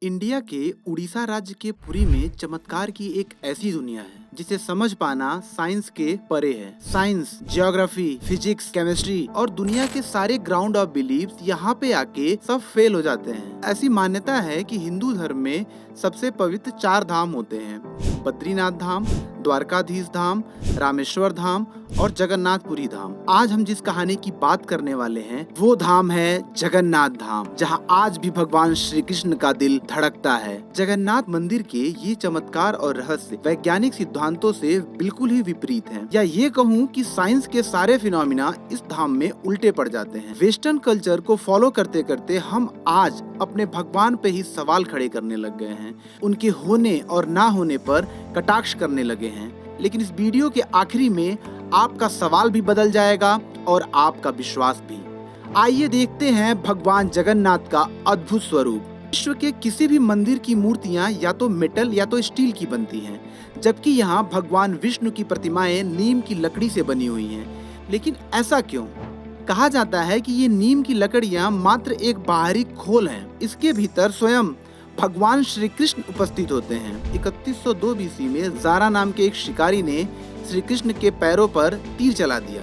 India के उड़ीसा राज्य के पुरी में चमत्कार की एक ऐसी दुनिया है जिसे समझ पाना साइंस के परे है। साइंस, ज्योग्राफी, फिजिक्स, केमिस्ट्री और दुनिया के सारे ग्राउंड ऑफ बिलीव्स यहाँ पे आके सब फेल हो जाते हैं। ऐसी मान्यता है कि हिंदू धर्म में सबसे पवित्र 4 धाम होते हैं: बद्रीनाथ धाम, द्वारकाधीश धाम, रामेश्वर धाम और जगन्नाथपुरी धाम। आज हम जिस कहानी की बात करने वाले हैं वो धाम है जगन्नाथ धाम, जहां आज भी भगवान श्री कृष्ण का दिल धड़कता है। जगन्नाथ मंदिर के ये चमत्कार और रहस्य वैज्ञानिक सिद्धांतों से बिल्कुल ही विपरीत हैं, या ये कहूँ कि साइंस के सारे फिनोमिना इस धाम में उल्टे पड़ जाते हैं। वेस्टर्न कल्चर को फॉलो करते करते हम आज अपने भगवान पे ही सवाल खड़े करने लग गए हैं, उनके होने और ना होने पर कटाक्ष करने लगे हैं। लेकिन इस वीडियो के आखिरी में आपका सवाल भी बदल जाएगा और आपका विश्वास भी। आइए देखते हैं भगवान जगन्नाथ का अद्भुत स्वरूप। विश्व के किसी भी मंदिर की मूर्तियां या तो मेटल या तो स्टील की बनती हैं, जबकि यहाँ भगवान विष्णु की प्रतिमाएं नीम की लकड़ी से बनी हुई हैं। लेकिन ऐसा क्यों? कहा जाता है कि ये नीम की लकड़ियां मात्र एक बाहरी खोल हैं, इसके भीतर स्वयं भगवान श्री कृष्ण उपस्थित होते हैं। 3102 बीसी में जारा नाम के एक शिकारी ने श्री कृष्ण के पैरों पर तीर चला दिया,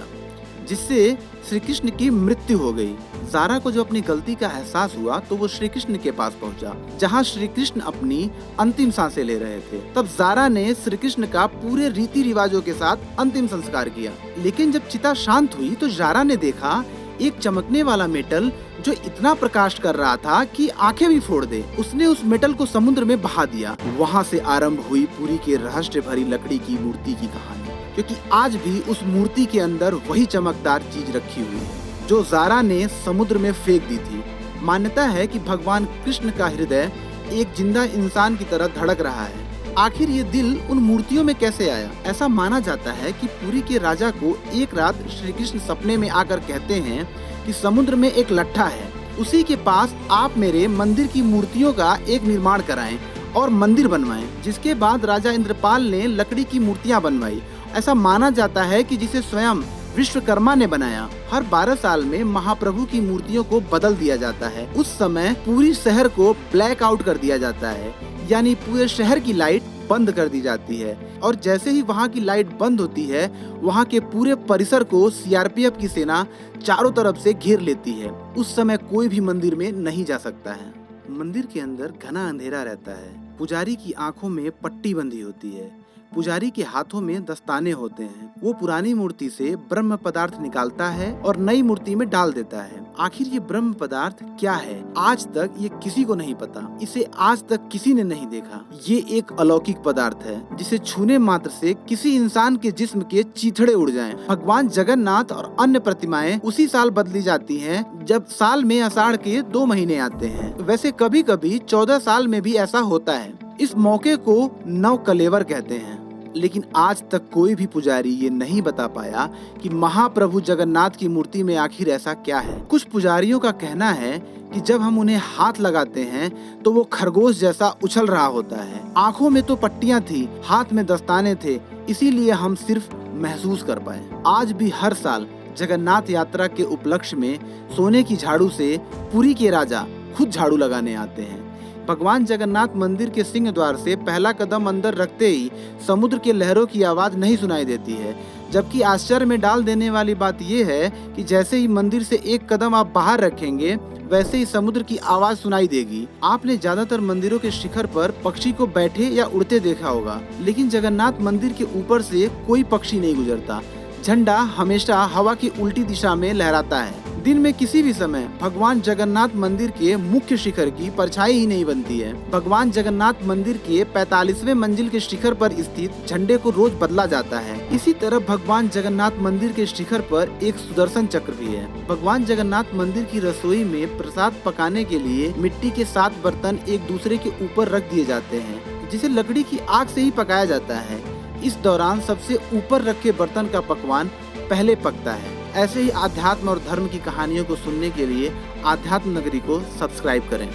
जिससे श्री कृष्ण की मृत्यु हो गई। जारा को जब अपनी गलती का एहसास हुआ तो वो श्री कृष्ण के पास पहुंचा, जहां श्री कृष्ण अपनी अंतिम सांसें ले रहे थे। तब जारा ने श्री कृष्ण का पूरे रीति रिवाजों के साथ अंतिम संस्कार किया। लेकिन जब चिता शांत हुई तो जारा ने देखा एक चमकने वाला मेटल जो इतना प्रकाश कर रहा था कि आंखें भी फोड़ दे। उसने उस मेटल को समुद्र में बहा दिया। वहाँ से आरंभ हुई पुरी के रहस्य भरी लकड़ी की मूर्ति की कहानी, क्योंकि आज भी उस मूर्ति के अंदर वही चमकदार चीज रखी हुई है जो जारा ने समुद्र में फेंक दी थी। मान्यता है कि भगवान कृष्ण का हृदय एक जिंदा इंसान की तरह धड़क रहा है। आखिर ये दिल उन मूर्तियों में कैसे आया? ऐसा माना जाता है कि पुरी के राजा को एक रात श्री कृष्ण सपने में आकर कहते हैं कि समुद्र में एक लट्ठा है, उसी के पास आप मेरे मंदिर की मूर्तियों का एक निर्माण कराएं और मंदिर बनवाएं। जिसके बाद राजा इंद्रपाल ने लकड़ी की मूर्तियां बनवाई। ऐसा माना जाता है कि जिसे स्वयं विश्वकर्मा ने बनाया। हर 12 साल में महाप्रभु की मूर्तियों को बदल दिया जाता है। उस समय पूरी शहर को ब्लैक आउट कर दिया जाता है, यानी पूरे शहर की लाइट बंद कर दी जाती है। और जैसे ही वहाँ की लाइट बंद होती है, वहाँ के पूरे परिसर को सीआरपीएफ की सेना चारों तरफ से घेर लेती है। उस समय कोई भी मंदिर में नहीं जा सकता है। मंदिर के अंदर घना अंधेरा रहता है। पुजारी की आंखों में पट्टी बंधी होती है। पुजारी के हाथों में दस्ताने होते हैं। वो पुरानी मूर्ति से ब्रह्म पदार्थ निकालता है और नई मूर्ति में डाल देता है। आखिर ये ब्रह्म पदार्थ क्या है? आज तक ये किसी को नहीं पता। इसे आज तक किसी ने नहीं देखा। ये एक अलौकिक पदार्थ है जिसे छूने मात्र से किसी इंसान के जिस्म के चीथड़े उड़ जाएं। भगवान जगन्नाथ और अन्य प्रतिमाएं उसी साल बदली जाती हैं जब साल में आषाढ़ के 2 महीने आते हैं। वैसे कभी कभी 14 साल में भी ऐसा होता है। इस मौके को नव कलेवर कहते हैं। लेकिन आज तक कोई भी पुजारी ये नहीं बता पाया कि महाप्रभु जगन्नाथ की मूर्ति में आखिर ऐसा क्या है। कुछ पुजारियों का कहना है कि जब हम उन्हें हाथ लगाते हैं तो वो खरगोश जैसा उछल रहा होता है। आंखों में तो पट्टियां थी, हाथ में दस्ताने थे, इसीलिए हम सिर्फ महसूस कर पाए। आज भी हर साल जगन्नाथ यात्रा के उपलक्ष्य में सोने की झाड़ू से पुरी के राजा खुद झाड़ू लगाने आते हैं। भगवान जगन्नाथ मंदिर के सिंह द्वार से पहला कदम अंदर रखते ही समुद्र के लहरों की आवाज नहीं सुनाई देती है। जबकि आश्चर्य में डाल देने वाली बात यह है कि जैसे ही मंदिर से एक कदम आप बाहर रखेंगे, वैसे ही समुद्र की आवाज सुनाई देगी। आपने ज्यादातर मंदिरों के शिखर पर पक्षी को बैठे या उड़ते देखा होगा, लेकिन जगन्नाथ मंदिर के ऊपर से कोई पक्षी नहीं गुजरता। झंडा हमेशा हवा की उल्टी दिशा में लहराता है। दिन में किसी भी समय भगवान जगन्नाथ मंदिर के मुख्य शिखर की परछाई ही नहीं बनती है। भगवान जगन्नाथ मंदिर के 45वें मंजिल के शिखर पर स्थित झंडे को रोज बदला जाता है। इसी तरह भगवान जगन्नाथ मंदिर के शिखर पर एक सुदर्शन चक्र भी है। भगवान जगन्नाथ मंदिर की रसोई में प्रसाद पकाने के लिए मिट्टी के 7 बर्तन एक दूसरे के ऊपर रख दिए जाते हैं, जिसे लकड़ी की आग से ही पकाया जाता है। इस दौरान सबसे ऊपर रखे बर्तन का पकवान पहले पकता है। ऐसे ही आध्यात्म और धर्म की कहानियों को सुनने के लिए आध्यात्म नगरी को सब्सक्राइब करें।